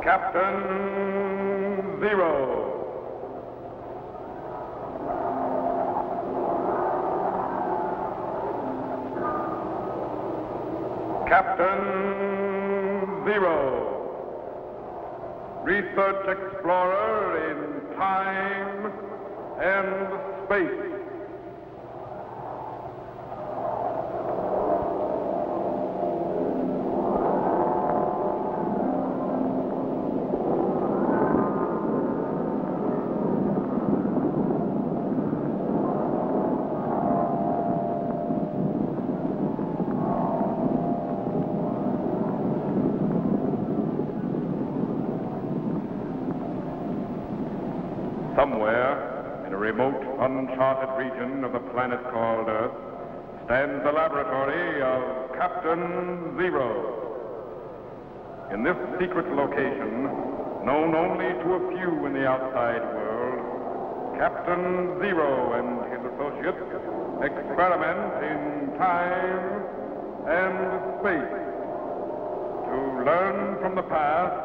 Captain Zero. Captain Zero. Research explorer in time and space. Somewhere in a remote, uncharted region of the planet called Earth stands the laboratory of Captain Zero. In this secret location, known only to a few in the outside world, Captain Zero and his associates experiment in time and space to learn from the past,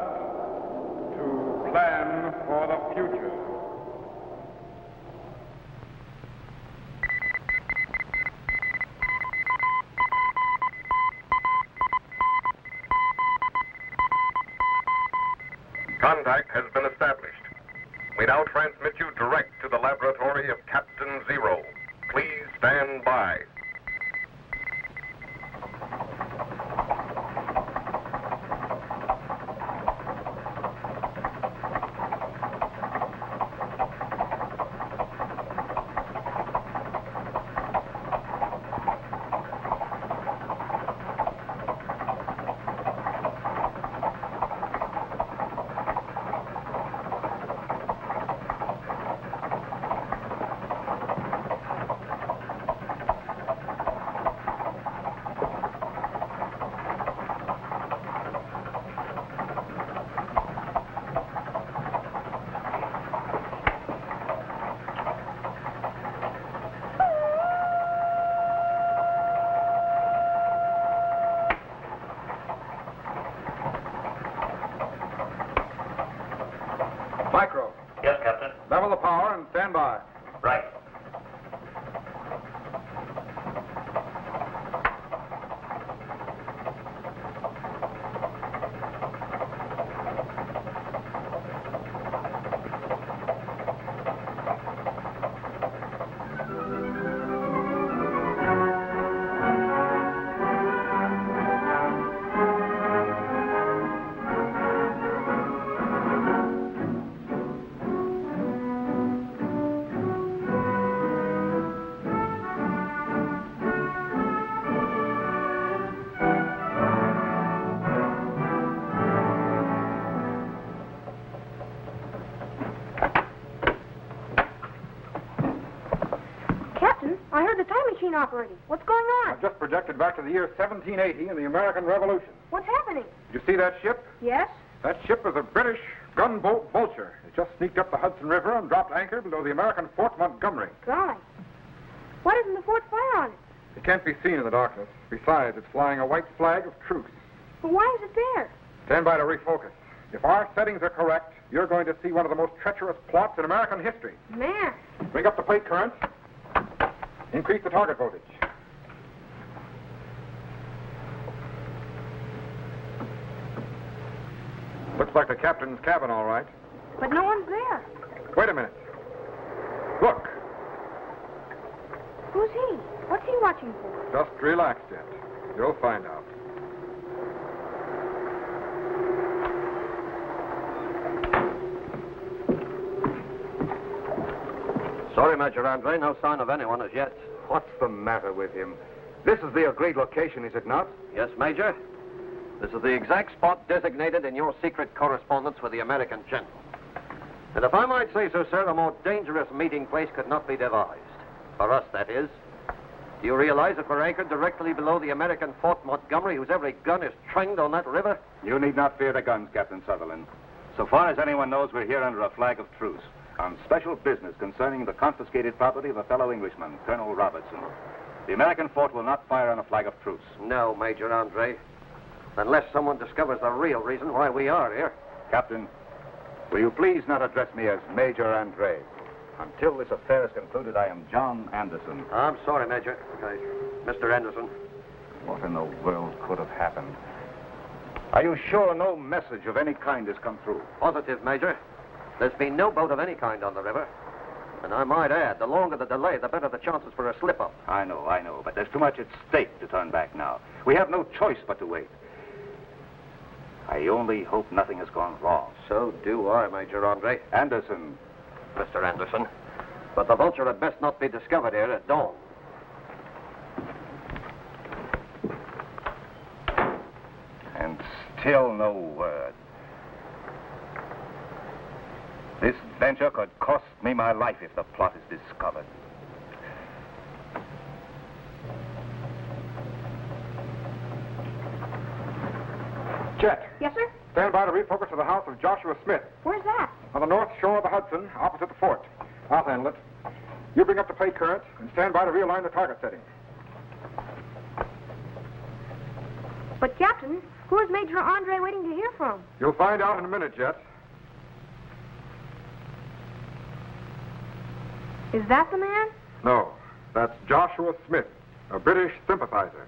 to plan for the future. Contact has been established. We now transmit you direct to the laboratory of Captain Zero. Please stand by. Micro. Yes, Captain. Level the power and stand by. Right. I heard the time machine operating. What's going on? I've just projected back to the year 1780 in the American Revolution. What's happening? Did you see that ship? Yes? That ship is a British gunboat Vulture. It just sneaked up the Hudson River and dropped anchor below the American Fort Montgomery. Golly. Why doesn't the fort fire on it? It can't be seen in the darkness. Besides, it's flying a white flag of truce. But why is it there? Stand by to refocus. If our settings are correct, you're going to see one of the most treacherous plots in American history. Man. Bring up the plate currents. Increase the target voltage. Looks like the captain's cabin, all right. But no one's there. Wait a minute. Look. Who's he? What's he watching for? Just relax yet. You'll find out. Sorry, Major Andre, no sign of anyone as yet. What's the matter with him? This is the agreed location, is it not? Yes, Major. This is the exact spot designated in your secret correspondence with the American general. And if I might say so, sir, a more dangerous meeting place could not be devised. For us, that is. Do you realize that we're anchored directly below the American Fort Montgomery, whose every gun is trained on that river? You need not fear the guns, Captain Sutherland. So far as anyone knows, we're here under a flag of truce on special business concerning the confiscated property of a fellow Englishman, Colonel Robertson. The American fort will not fire on a flag of truce. No, Major Andre. Unless someone discovers the real reason why we are here. Captain, will you please not address me as Major Andre? Until this affair is concluded, I am John Anderson. I'm sorry, Major. Mr. Anderson. What in the world could have happened? Are you sure no message of any kind has come through? Positive, Major. There's been no boat of any kind on the river. And I might add, the longer the delay, the better the chances for a slip-up. I know, but there's too much at stake to turn back now. We have no choice but to wait. I only hope nothing has gone wrong. So do I, Major Andre. Anderson. Mr. Anderson. But the vulture had best not be discovered here at dawn. And still no word. This venture could cost me my life if the plot is discovered. Jet, Yes, sir? stand by to refocus to the house of Joshua Smith Where's that? on the north shore of the Hudson, opposite the fort. I'll handle it. You bring up the plate current and stand by to realign the target setting. But, Captain, who is Major Andre waiting to hear from? You'll find out in a minute, Jet. Is that the man? No, that's Joshua Smith, a British sympathizer.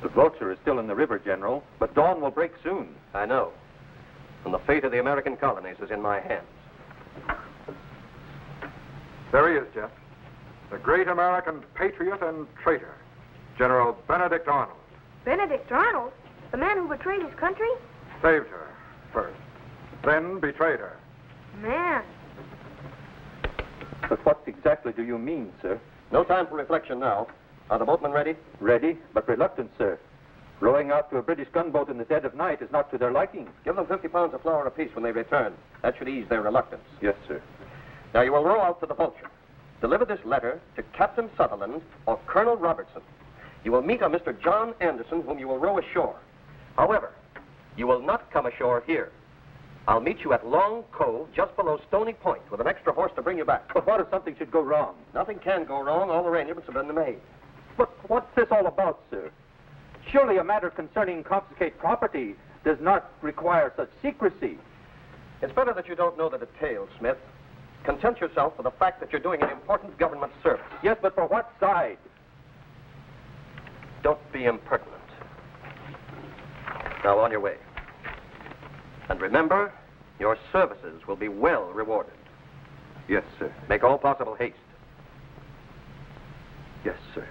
The vulture is still in the river, General, but dawn will break soon. I know. And the fate of the American colonies is in my hands. There he is, Jet. The great American patriot and traitor, General Benedict Arnold. Benedict Arnold? The man who betrayed his country? Saved her first, then betrayed her. Man. But what exactly do you mean, sir? No time for reflection now. Are the boatmen ready? Ready, but reluctant, sir. Rowing out to a British gunboat in the dead of night is not to their liking. Give them 50 pounds of flour apiece when they return. That should ease their reluctance. Yes, sir. Now, you will row out to the Vulture. Deliver this letter to Captain Sutherland or Colonel Robertson. You will meet a Mr. John Anderson, whom you will row ashore. However, you will not come ashore here. I'll meet you at Long Cove, just below Stony Point, with an extra horse to bring you back. But what if something should go wrong? Nothing can go wrong. All arrangements have been made. But what's this all about, sir? Surely a matter concerning confiscate property does not require such secrecy. It's better that you don't know the details, Smith. Content yourself with the fact that you're doing an important government service. Yes, but for what side? Don't be impertinent. Now, on your way. And remember, your services will be well rewarded. Yes, sir. Make all possible haste. Yes, sir.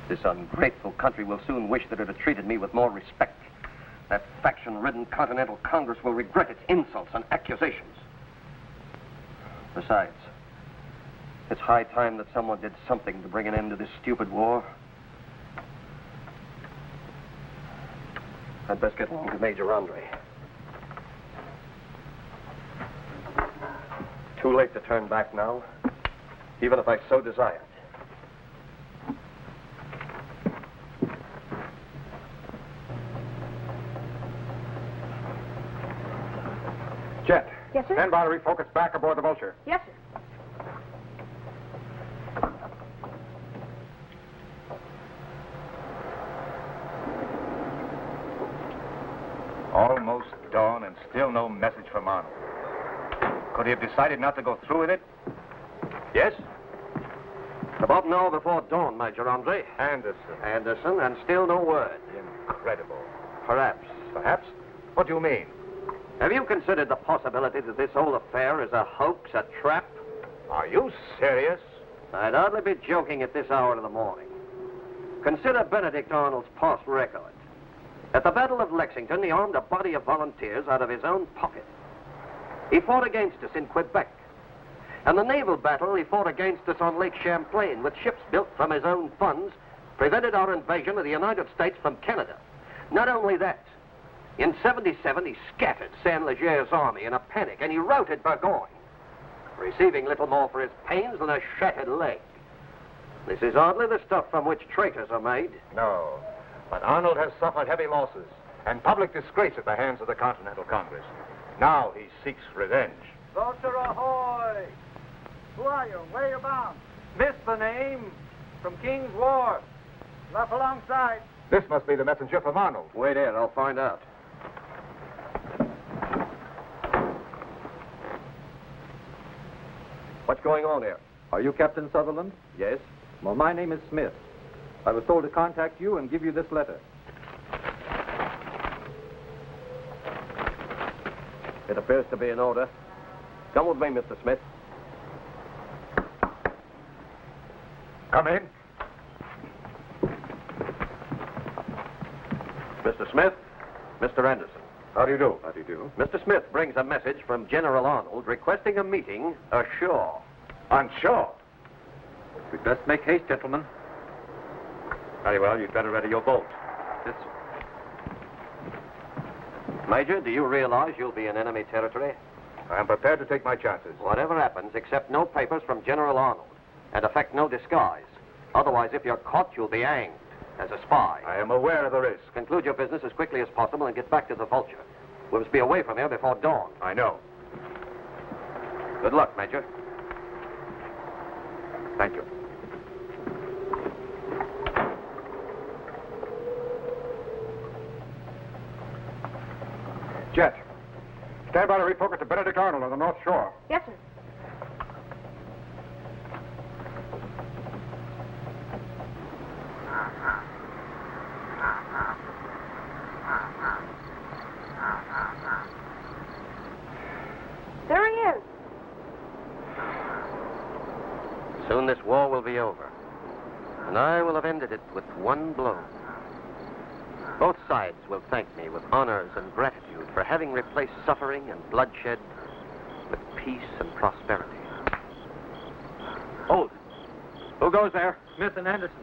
This ungrateful country will soon wish that it had treated me with more respect. That faction-ridden Continental Congress will regret its insults and accusations. Besides, it's high time that someone did something to bring an end to this stupid war. I'd best get along to Major Andre. Too late to turn back now, even if I so desired. Jet. Yes, sir? Stand by to refocus back aboard the Vulture. Yes, sir. Almost dawn and still no message from Arnold. Could he have decided not to go through with it? Yes? About an hour before dawn, Major Andre. Anderson. And still no word. Incredible. Perhaps. Perhaps? What do you mean? Have you considered the possibility that this whole affair is a hoax, a trap? Are you serious? I'd hardly be joking at this hour of the morning. Consider Benedict Arnold's past record. At the Battle of Lexington, he armed a body of volunteers out of his own pocket. He fought against us in Quebec. And the naval battle he fought against us on Lake Champlain with ships built from his own funds prevented our invasion of the United States from Canada. Not only that, in 77 he scattered Saint-Leger's army in a panic and he routed Burgoyne, receiving little more for his pains than a shattered leg. This is hardly the stuff from which traitors are made. No. But Arnold has suffered heavy losses and public disgrace at the hands of the Continental Congress. Now he seeks revenge. Vulture ahoy! Who are you? Where are you bound? Missed the name. From King's Wharf. Luff alongside. This must be the messenger from Arnold. Wait here, I'll find out. What's going on here? Are you Captain Sutherland? Yes? Well, my name is Smith. I was told to contact you and give you this letter. It appears to be in order. Come with me, Mr. Smith. Come in. Mr. Smith, Mr. Anderson. How do you do? How do you do? Mr. Smith brings a message from General Arnold requesting a meeting ashore. On shore. We'd best make haste, gentlemen. Very well, you'd better ready your boat. This... Major, do you realize you'll be in enemy territory? I am prepared to take my chances. Whatever happens, accept no papers from General Arnold and affect no disguise. Otherwise, if you're caught, you'll be hanged as a spy. I am aware of the risk. Conclude your business as quickly as possible and get back to the Vulture. We must be away from here before dawn. I know. Good luck, Major. Thank you. Jet, stand by to report to Benedict Arnold on the North Shore. Yes, sir. There he is. Soon this war will be over, and I will have ended it with one blow. Both sides will thank me with honors and gratitude for having replaced suffering and bloodshed with peace and prosperity. Hold. Who goes there? Smith and Anderson.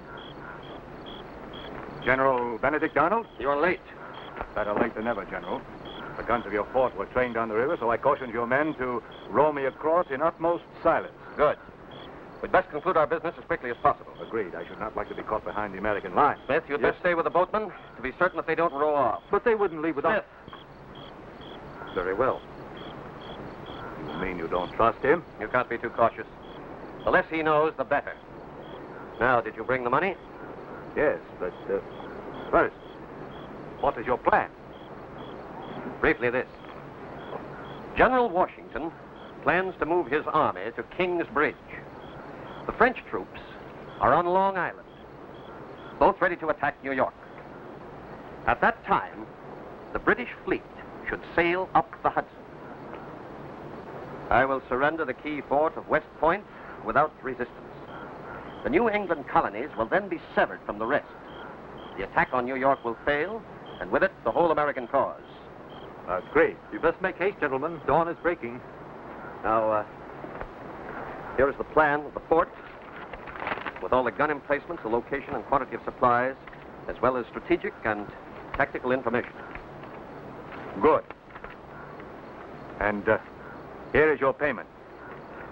General Benedict Arnold? You're late. Better late than never, General. The guns of your fort were trained on the river, so I cautioned your men to row me across in utmost silence. Good. We'd best conclude our business as quickly as possible. Agreed. I should not like to be caught behind the American line. Smith, you'd best stay with the boatmen to be certain that they don't row off. But they wouldn't leave without... Smith. Very well. You mean you don't trust him? You can't be too cautious. The less he knows, the better. Now, did you bring the money? Yes, but first, what is your plan? Briefly this. General Washington plans to move his army to King's Bridge. The French troops are on Long Island, both ready to attack New York. At that time, the British fleet should sail up the Hudson. I will surrender the key fort of West Point without resistance. The New England colonies will then be severed from the rest. The attack on New York will fail, and with it, the whole American cause. Great. You best make haste, gentlemen. Dawn is breaking. Now, here is the plan of the fort, with all the gun emplacements, the location and quantity of supplies, as well as strategic and tactical information. Good. And here is your payment.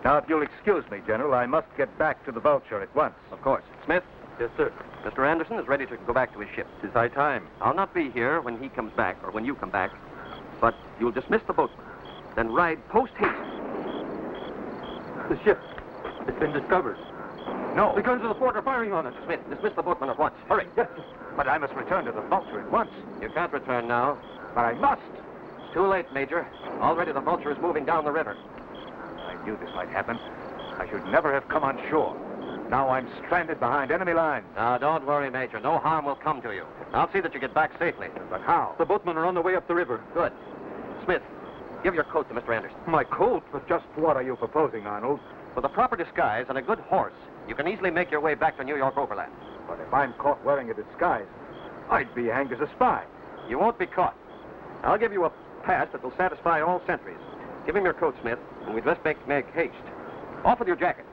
Now, if you'll excuse me, General, I must get back to the Vulture at once. Of course. Smith? Yes, sir. Mr. Anderson is ready to go back to his ship. Tis high time. I'll not be here when he comes back, or when you come back, but you'll dismiss the boatman, then ride post-haste. The ship. It's been discovered. No. The guns of the fort are firing on it. Smith, dismiss the boatman at once. Hurry. Yes, but I must return to the Vulture at once. You can't return now. But I must. It's too late, Major. Already the Vulture is moving down the river. I knew this might happen. I should never have come on shore. Now I'm stranded behind enemy lines. Now, don't worry, Major. No harm will come to you. I'll see that you get back safely. But how? The boatmen are on their way up the river. Good. Smith, give your coat to Mr. Anderson. My coat? But just what are you proposing, Arnold? With a proper disguise and a good horse, you can easily make your way back to New York overland. But if I'm caught wearing a disguise, I'd be hanged as a spy. You won't be caught. I'll give you a pass that will satisfy all sentries. Give him your coat, Smith, and we'd best make haste. Off with your jacket.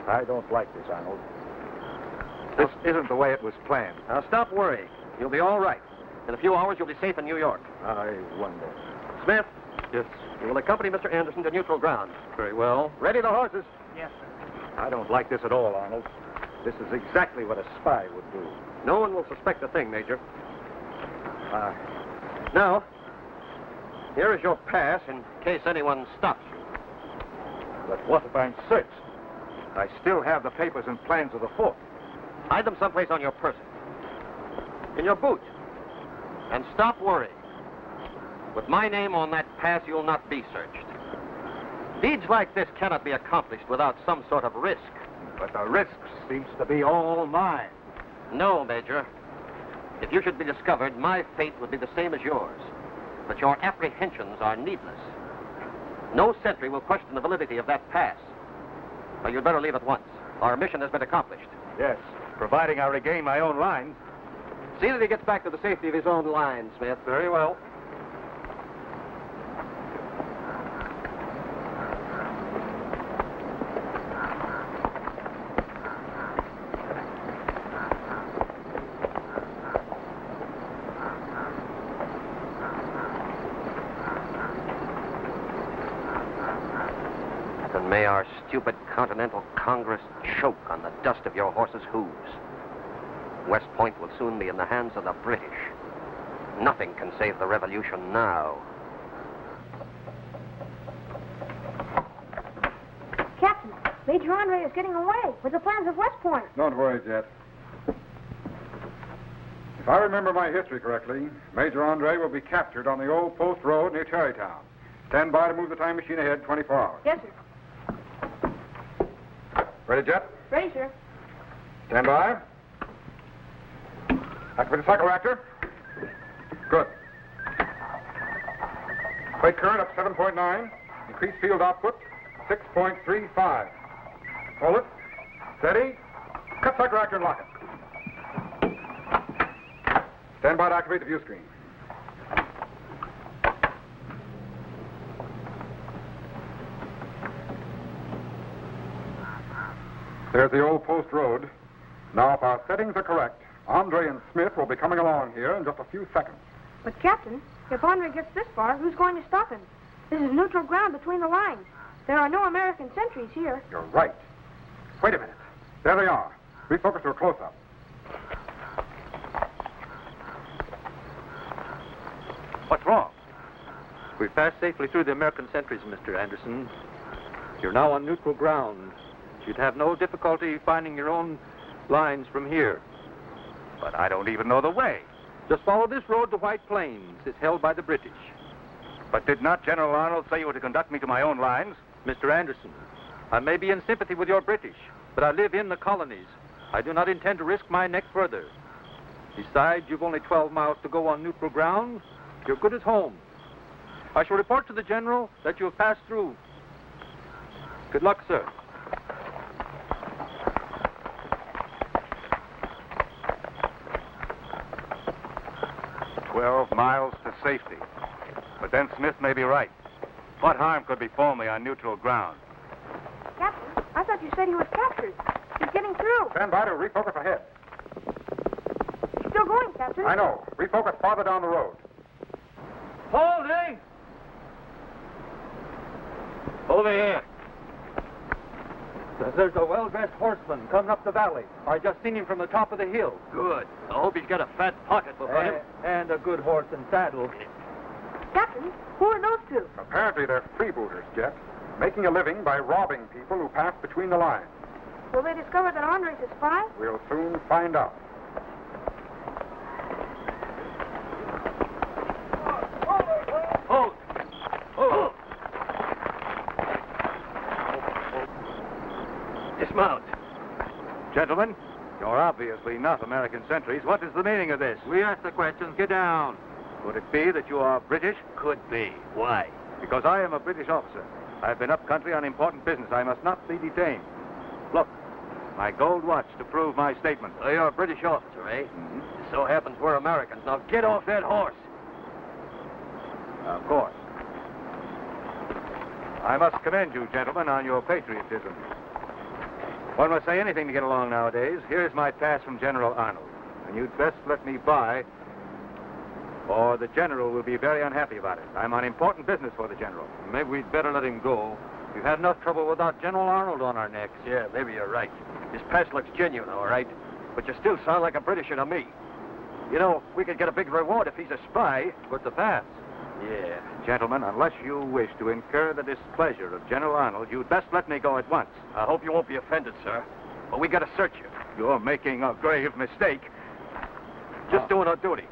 I don't like this, Arnold. This isn't the way it was planned. Now, stop worrying. You'll be all right. In a few hours, you'll be safe in New York. I wonder. Smith, Yes. you will accompany Mr. Anderson to neutral ground. Very well. Ready the horses. Yes, sir. I don't like this at all, Arnold. This is exactly what a spy would do. No one will suspect a thing, Major. Now, here is your pass in case anyone stops you. But what if I'm searched? I still have the papers and plans of the fort. Hide them someplace on your person. In your boot. And stop worrying. With my name on that pass, you'll not be searched. Deeds like this cannot be accomplished without some sort of risk. But the risk seems to be all mine. No, Major. If you should be discovered, my fate would be the same as yours. But your apprehensions are needless. No sentry will question the validity of that pass. So you'd better leave at once. Our mission has been accomplished. Yes, providing I regain my own lines. See that he gets back to the safety of his own line, Smith. Very well. And may our stupid Continental Congress choke on the dust of your horse's hooves. West Point will soon be in the hands of the British. Nothing can save the revolution now. Captain, Major Andre is getting away with the plans of West Point. Don't worry, Jet. If I remember my history correctly, Major Andre will be captured on the old post road near Tarrytown. Stand by to move the time machine ahead 24 hours. Yes, sir. Ready, Jet? Ready, sir. Stand by. Activate the cycle reactor. Good. Plate current up 7.9. Increase field output 6.35. Hold it. Steady. Cut cycle reactor and lock it. Stand by to activate the view screen. There's the old post road. Now, if our settings are correct, Andre and Smith will be coming along here in just a few seconds. But, Captain, if Andre gets this far, who's going to stop him? This is neutral ground between the lines. There are no American sentries here. You're right. Wait a minute. There they are. Refocus to a close-up. What's wrong? We've passed safely through the American sentries, Mr. Anderson. You're now on neutral ground. You'd have no difficulty finding your own lines from here. But I don't even know the way. Just follow this road to White Plains. It's held by the British. But did not General Arnold say you were to conduct me to my own lines? Mr. Anderson, I may be in sympathy with your British, but I live in the colonies. I do not intend to risk my neck further. Besides, you've only 12 miles to go on neutral ground. You're good as home. I shall report to the General that you have passed through. Good luck, sir. 12 miles to safety. But then Smith may be right. What harm could befall me on neutral ground? Captain, I thought you said he was captured. He's getting through. Stand by to refocus ahead. He's still going, Captain. I know. Refocus farther down the road. Holding! Over here. There's a well-dressed horseman coming up the valley. I just seen him from the top of the hill. Good. I hope he's got a fat pocket before him. And a good horse and saddle. Captain, who are those two? Apparently they're freebooters, Jet, making a living by robbing people who pass between the lines. Will they discover that Andre's a spy? We'll soon find out. Hold! Hold! Dismount. Gentlemen, you're obviously not American sentries. What is the meaning of this? We ask the questions. Get down. Could it be that you are British? Could be. Why? Because I am a British officer. I've been up country on important business. I must not be detained. Look, my gold watch to prove my statement. So you're a British officer, eh? Mm-hmm. It so happens we're Americans. Now get off that horse. Of course. I must commend you, gentlemen, on your patriotism. One must say anything to get along nowadays. Here's my pass from General Arnold. And you'd best let me by, or the General will be very unhappy about it. I'm on important business for the General. Maybe we'd better let him go. We've had enough trouble without General Arnold on our necks. Yeah, maybe you're right. His pass looks genuine, all right. But you still sound like a Britisher to me. You know, we could get a big reward if he's a spy. But the pass. Yeah. Gentlemen, unless you wish to incur the displeasure of General Arnold, you'd best let me go at once. I hope you won't be offended, sir. But we gotta search you. You're making a grave mistake. Just doing our duty.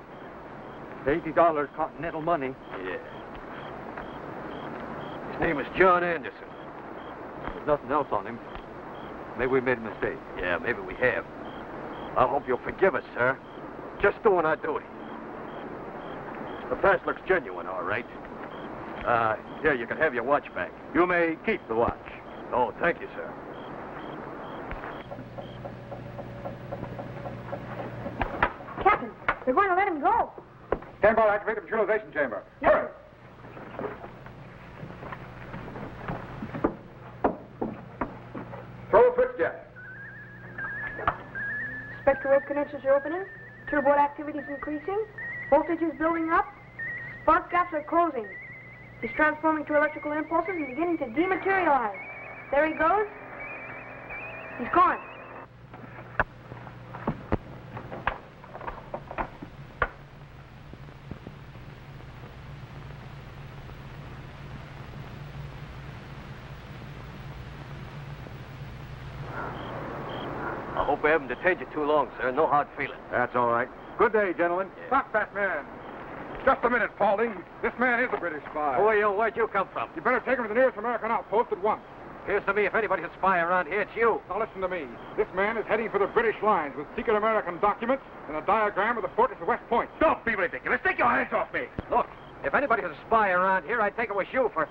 $80 continental money. Yeah. His name is John Anderson. There's nothing else on him. Maybe we made a mistake. Yeah, maybe we have. I hope you'll forgive us, sir. Just doing our duty. The pass looks genuine, all right. Here, you can have your watch back. You may keep the watch. Oh, thank you, sir. Captain, they're going to let him go. Stand by, activate the neutralization chamber. Hurry! Throw a switch, Jet. Spectral connections are opening. Turbo activity is increasing. Voltage is building up. Spark gaps are closing. He's transforming to electrical impulses and beginning to dematerialize. There he goes. He's gone. I hope we haven't detained you too long, sir. No hard feelings. That's all right. Good day, gentlemen. Stop that man. Just a minute, Paulding. This man is a British spy. Who are you? Where'd you come from? You better take him to the nearest American outpost at once. Appears to me if anybody's a spy around here, it's you. Now listen to me. This man is heading for the British lines with secret American documents and a diagram of the fortress of West Point. Don't be ridiculous. Take your hands off me. Look, if anybody's a spy around here, I'd think it was you for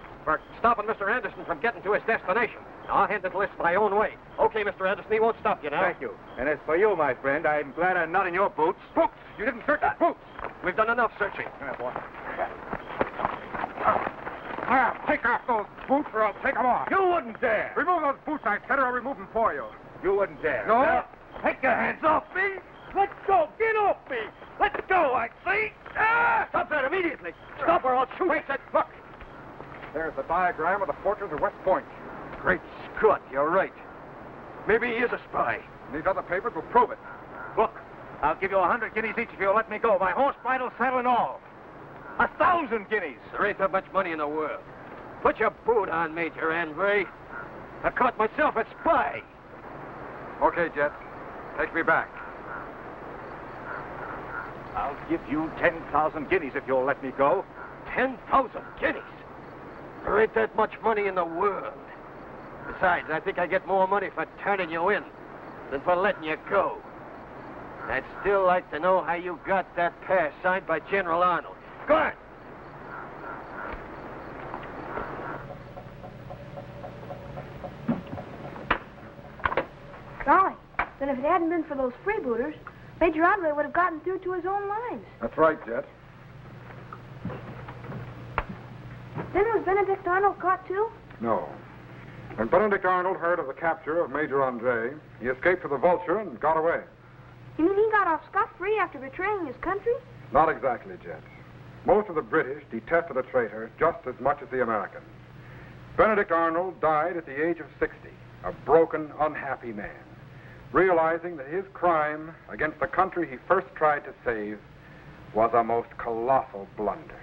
stopping Mr. Anderson from getting to his destination. Now, I'll hand this list my own way. Okay, Mr. Anderson, he won't stop you now. Thank you. And as for you, my friend, I'm glad I'm not in your boots. Boots! You didn't search his boots. We've done enough searching. Now, take off those boots or I'll take them off. You wouldn't dare. Remove those boots, I said, or I'll remove them for you. You wouldn't dare. No? Now, take your hands off me. Let's go. Get off me. Let's go, I say. Ah! Stop that immediately. Stop or I'll shoot. Wait, look. There's the diagram of the fortress of West Point. Great Scott, you're right. Maybe he is a spy. And these other papers will prove it. Look, I'll give you 100 guineas each if you'll let me go. My horse, bridle, saddle, and all. 1,000 guineas. There ain't that much money in the world. Put your boot on, Major Andre. I caught myself a spy. Okay, Jet. Take me back. I'll give you 10,000 guineas if you'll let me go. 10,000 guineas? There ain't that much money in the world. Besides, I think I get more money for turning you in than for letting you go. I'd still like to know how you got that pass signed by General Arnold. Go on. Golly, then if it hadn't been for those freebooters, Major Andre would have gotten through to his own lines. That's right, Jet. Then was Benedict Arnold caught too? No. When Benedict Arnold heard of the capture of Major Andre, he escaped to the Vulture and got away. You mean he got off scot-free after betraying his country? Not exactly, Jet. Most of the British detested a traitor just as much as the Americans. Benedict Arnold died at the age of 60, a broken, unhappy man, realizing that his crime against the country he first tried to save was a most colossal blunder.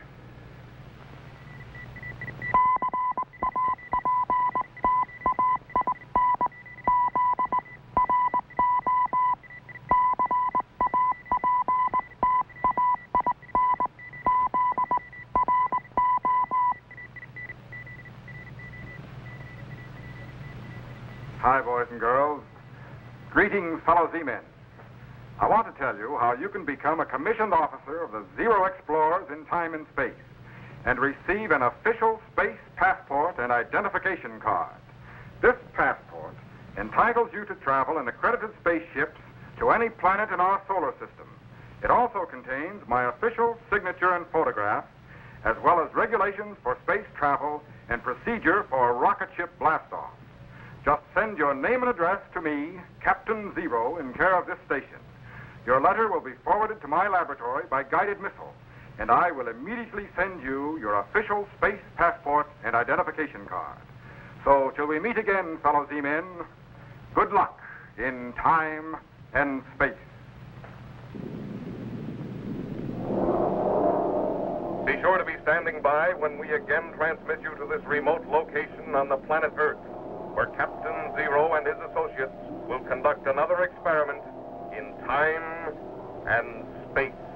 Hi, boys and girls. Greetings, fellow Z-men. I want to tell you how you can become a commissioned officer of the Zero Explorers in time and space and receive an official space passport and identification card. This passport entitles you to travel in accredited spaceships to any planet in our solar system. It also contains my official signature and photograph, as well as regulations for space travel and procedure for rocket ship blastoff. Just send your name and address to me, Captain Zero, in care of this station. Your letter will be forwarded to my laboratory by guided missile, and I will immediately send you your official space passport and identification card. So, till we meet again, fellow Z-men, good luck in time and space. Be Be sure to be standing by when we again transmit you to this remote location on the planet Earth, where Captain Zero and his associates will conduct another experiment in time and space.